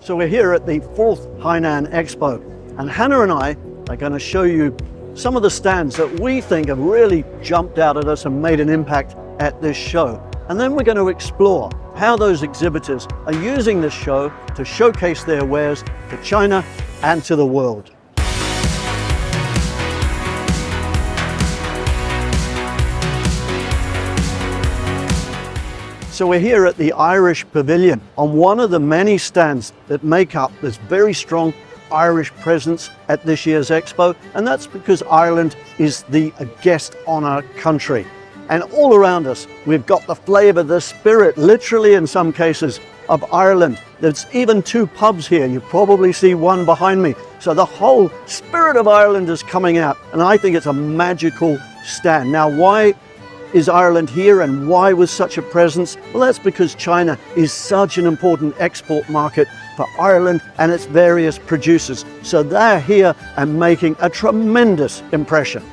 So we're here at the 4th Hainan Expo, and Hannah and I are going to show you some of the stands that we think have really jumped out at us and made an impact at this show. And then we're going to explore how those exhibitors are using this show to showcase their wares to China and to the world. So we're here at the Irish Pavilion on one of the many stands that make up this very strong Irish presence at this year's Expo, and that's because Ireland is the guest honor country. And all around us, we've got the flavor, the spirit, literally in some cases, of Ireland. There's even two pubs here. You probably see one behind me. So the whole spirit of Ireland is coming out, and I think it's a magical stand. Now, why is Ireland here and why with such a presence? Well, that's because China is such an important export market for Ireland and its various producers. So they're here and making a tremendous impression.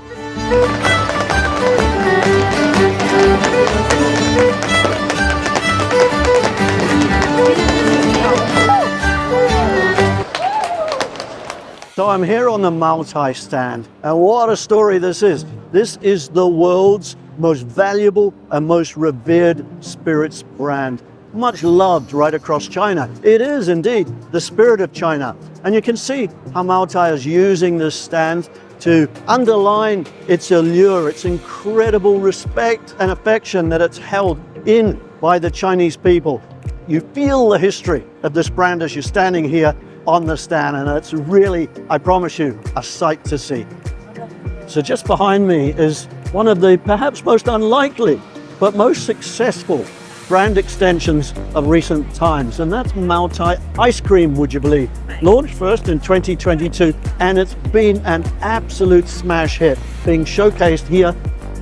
So I'm here on the Moutai stand, and what a story this is. This is the world's most valuable and most revered spirits brand, much loved right across China. It is indeed the spirit of China. And you can see how Moutai is using this stand to underline its allure, its incredible respect and affection that it's held in by the Chinese people. You feel the history of this brand as you're standing here on the stand, and it's really, I promise you, a sight to see. So just behind me is one of the perhaps most unlikely but most successful brand extensions of recent times, and that's Moutai ice cream, would you believe? Launched first in 2022, and it's been an absolute smash hit, being showcased here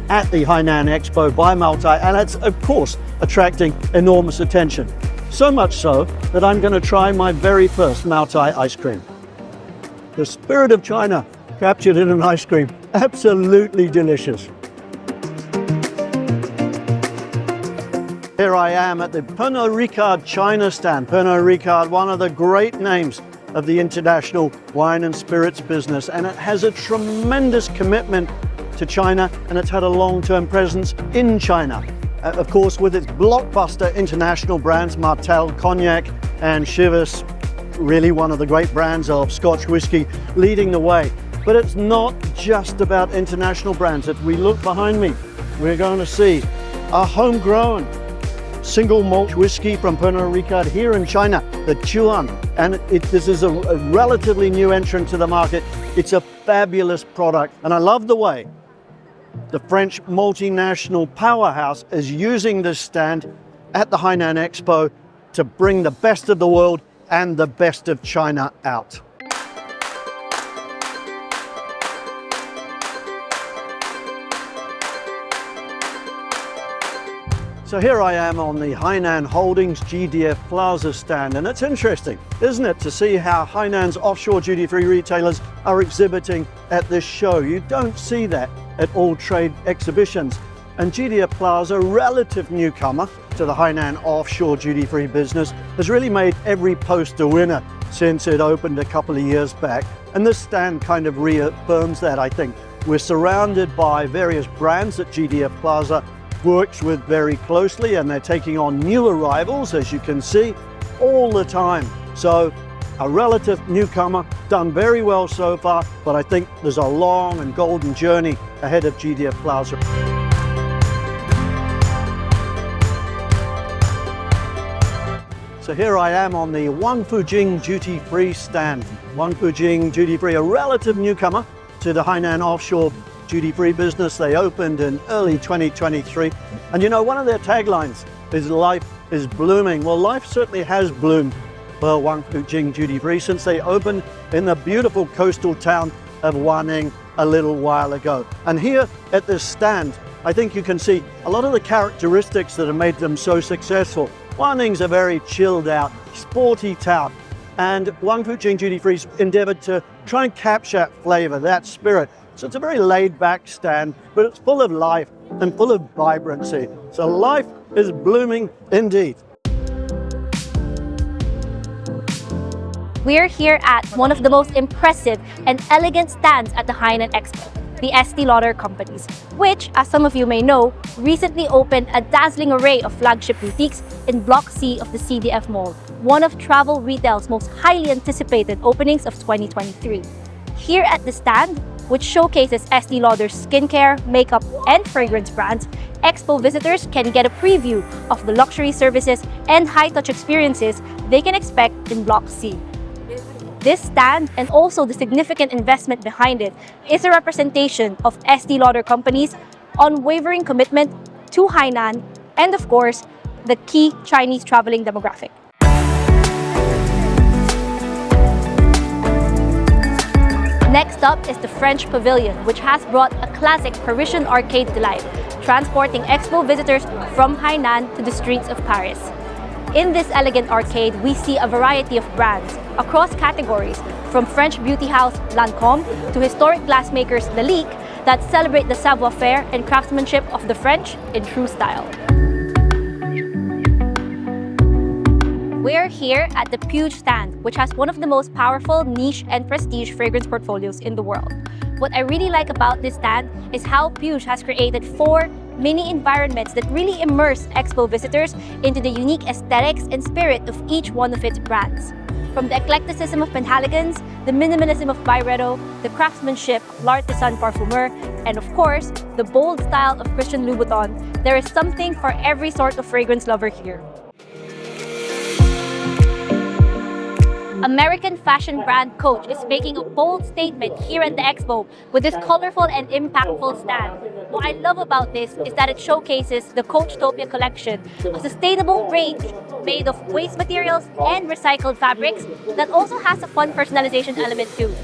at the Hainan Expo by Moutai, and it's of course attracting enormous attention. So much so that I'm going to try my very first Moutai ice cream. The spirit of China captured in an ice cream, absolutely delicious. Here I am at the Pernod Ricard China stand. Pernod Ricard, one of the great names of the international wine and spirits business, and it has a tremendous commitment to China, and it's had a long-term presence in China. Of course, with its blockbuster international brands, Martell Cognac and Chivas, really one of the great brands of Scotch whisky, leading the way. But it's not just about international brands. If we look behind me, we're going to see a homegrown single malt whiskey from Pernod Ricard here in China, the Chuan. And this is a relatively new entrant to the market. It's a fabulous product. And I love the way the French multinational powerhouse is using this stand at the Hainan Expo to bring the best of the world and the best of China out. So here I am on the Hainan Holdings GDF Plaza stand, and it's interesting, isn't it, to see how Hainan's offshore duty-free retailers are exhibiting at this show. You don't see that at all trade exhibitions. And GDF Plaza, a relative newcomer to the Hainan offshore duty-free business, has really made every post a winner since it opened a couple of years back. And this stand kind of reaffirms that, I think. We're surrounded by various brands that GDF Plaza works with very closely, and they're taking on new arrivals, as you can see, all the time. So a relative newcomer, done very well so far, but I think there's a long and golden journey ahead of GDF Plaza. So here I am on the Wangfujing duty-free stand. Wangfujing duty-free, a relative newcomer to the Hainan offshore duty-free business. They opened in early 2023. And you know, one of their taglines is life is blooming. Well, life certainly has bloomed for Wangfujing duty-free since they opened in the beautiful coastal town of Wanning a little while ago. And here at this stand, I think you can see a lot of the characteristics that have made them so successful. Wanning's a very chilled out, sporty town, and Wangfujing duty-free's endeavored to try and capture that flavor, that spirit. So it's a very laid-back stand, but it's full of life and full of vibrancy. So life is blooming indeed. We're here at one of the most impressive and elegant stands at the Hainan Expo, the Estée Lauder companies, which, as some of you may know, recently opened a dazzling array of flagship boutiques in Block C of the CDF Mall, one of travel retail's most highly anticipated openings of 2023. Here at the stand, which showcases Estée Lauder's skincare, makeup, and fragrance brands, Expo visitors can get a preview of the luxury services and high-touch experiences they can expect in Block C. This stand, and also the significant investment behind it, is a representation of Estée Lauder company's unwavering commitment to Hainan and, of course, the key Chinese traveling demographic. Next up is the French Pavilion, which has brought a classic Parisian arcade to life, transporting Expo visitors from Hainan to the streets of Paris. In this elegant arcade, we see a variety of brands across categories, from French beauty house Lancôme to historic glassmakers Lalique that celebrate the savoir-faire and craftsmanship of the French in true style. We're here at the Puig stand, which has one of the most powerful niche and prestige fragrance portfolios in the world. What I really like about this stand is how Puig has created 4 mini environments that really immerse Expo visitors into the unique aesthetics and spirit of each one of its brands. From the eclecticism of Penhaligon's, the minimalism of Byredo, the craftsmanship of L'Artisan Parfumeur, and of course, the bold style of Christian Louboutin, there is something for every sort of fragrance lover here. American fashion brand Coach is making a bold statement here at the Expo with this colorful and impactful stand. What I love about this is that it showcases the Coachtopia collection, a sustainable range made of waste materials and recycled fabrics that also has a fun personalization element too.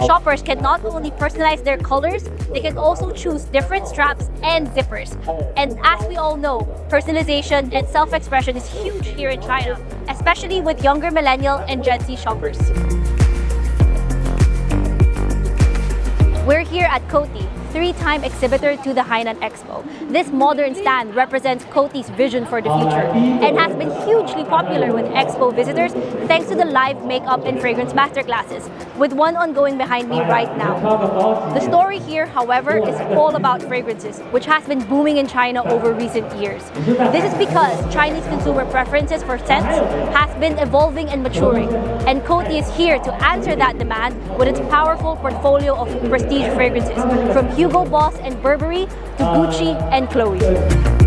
Shoppers can not only personalize their colors, they can also choose different straps and zippers. And as we all know, personalization and self-expression is huge here in China, especially with younger millennial and Gen Z shoppers. We're here at COTY, 3-time exhibitor to the Hainan Expo. This modern stand represents COTY's vision for the future and has been hugely popular with Expo visitors thanks to the live makeup and fragrance masterclasses, with one ongoing behind me right now. The story here, however, is all about fragrances, which has been booming in China over recent years. This is because Chinese consumer preferences for scents has been evolving and maturing, and COTY is here to answer that demand with its powerful portfolio of prestige fragrances, from Hugo Boss and Burberry to Gucci and Chloe.